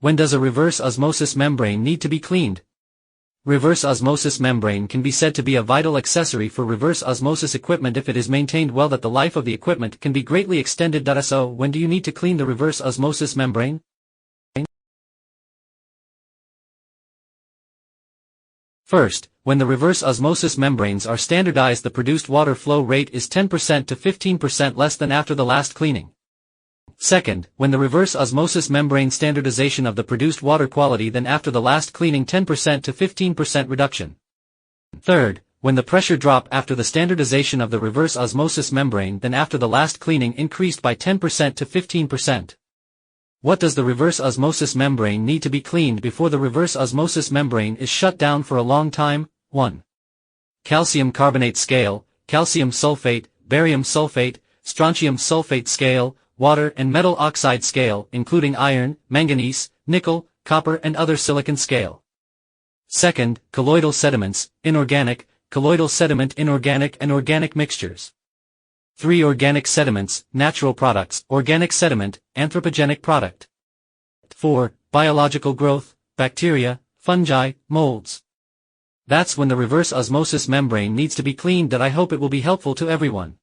When does a reverse osmosis membrane need to be cleaned? Reverse osmosis membrane can be said to be a vital accessory for reverse osmosis equipment if it is maintained well. That the life of the equipment can be greatly extended. So, when do you need to clean the reverse osmosis membrane? First, when the reverse osmosis membranes are standardized, the produced water flow rate is 10% to 15% less than after the last cleaning. Second, when the reverse osmosis membrane standardization of the produced water quality than after the last cleaning 10% to 15% reduction. Third, when the pressure drop after the standardization of the reverse osmosis membrane than after the last cleaning increased by 10% to 15%. What does the reverse osmosis membrane need to be cleaned before the reverse osmosis membrane is shut down for a long time? 1. Calcium carbonate scale, calcium sulfate, barium sulfate, strontium sulfate scale, water and metal oxide scale, including iron, manganese, nickel, copper and other silicon scale. Second, colloidal sediments, inorganic, colloidal sediment, inorganic and organic mixtures. 3. Organic sediments, natural products, organic sediment, anthropogenic product. 4. Biological growth, bacteria, fungi, molds. That's when the reverse osmosis membrane needs to be cleaned. I hope it will be helpful to everyone.